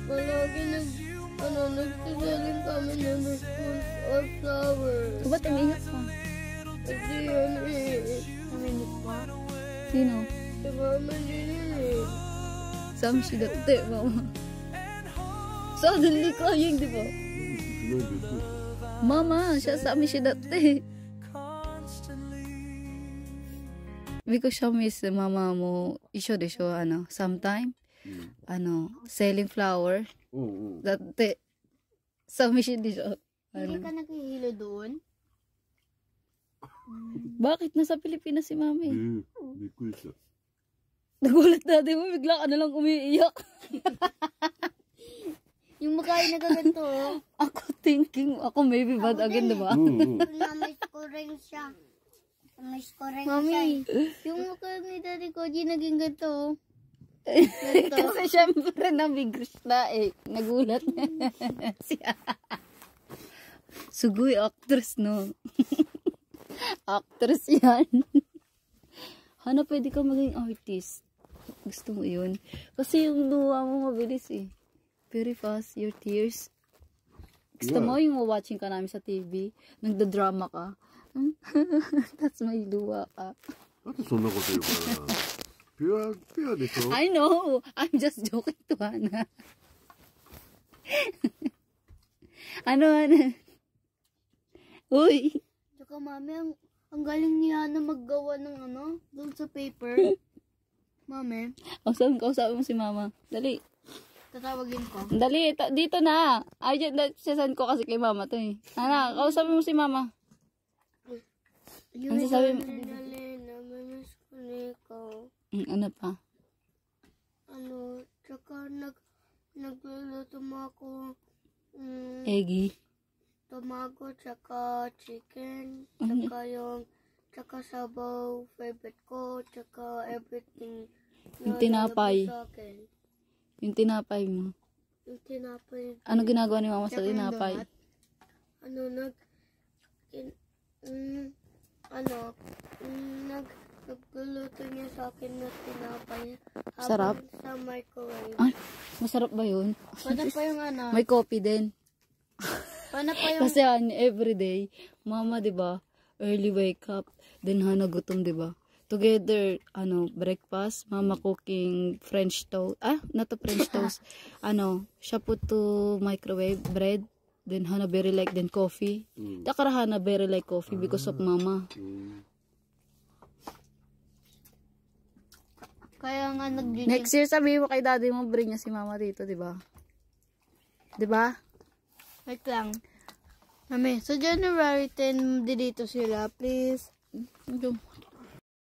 Palagi nagsiseling kami ng response or flower. Ba't umiiyak ka? Kasi yan eh. Umiiyak pa? Sino? Si Mama din eh. Saan si dati, mama? Suddenly crying, di ba? Mama, siya sa amin siya dati. Because siya miss mama mo, isyo de siya, sometime, selling flower. Dati, sa amin siya di siya. Hindi ka naghihilo doon? Bakit? Nasa Pilipinas si mami. Bikulit siya. Nagulat natin mo, bigla ka nalang umiiyak. Yung makain na kaganto. Ako thinking, ako maybe bad again, diba? Namiss ko rin siya. Namiss ko rin siya. Mami, yung mukha ni Daddy Koji naging ganito. Kasi syempre nabigris na eh. Nagulat na siya. Sugoy, actress, no? Actress yan. Hana, pwede ka maging artist. Gusto mo yun? Kasi yung luha mo mabilis eh. Very fast, your tears. Gusto mo yung watching ka namin sa TV? Nagda-drama ka? That's my luha ka. なんでそんなこと言うかな。ピュアでしょ I know! I'm just joking to Hana. Ano? Uy! Tsaka mami, ang galing ni Hana maggawa ng doon sa paper. Mami. Kausapin mo si mama. Dali. Tatawagin ko. Dali, dito na. Ay, sasend ko kasi kay mama to eh. Hana, kausapin mo si mama. Ang sasabi mo? Dali, namiss ko na ikaw. Ano pa? Tsaka nagluluto mo ako Eggy. tomago, tsaka chicken, tsaka sabaw, favorite ko, tsaka everything. Yung tinapay. Sa akin. Yung tinapay mo. Yung tinapay. Ano ginagawa ni mama sa tinapay? Nagluluto niya sa akin na tinapay. Sarap? Sa microwave. Ay, masarap ba yun? Paano pa yung May coffee din. Paano pa yung... Kasi everyday, mama, di ba, early wake up, then Hana gutom, di ba? Together, breakfast, mama cooking French toast. Not a French toast. Siya put to microwave bread, then Hana very like, then coffee. Takara Hana very like coffee because of mama. Kaya nga Next year, sabihin mo kay daddy mo, bring niya si mama dito, di ba? Di ba? Wait lang. Mami, sa January 10, dito sila, please.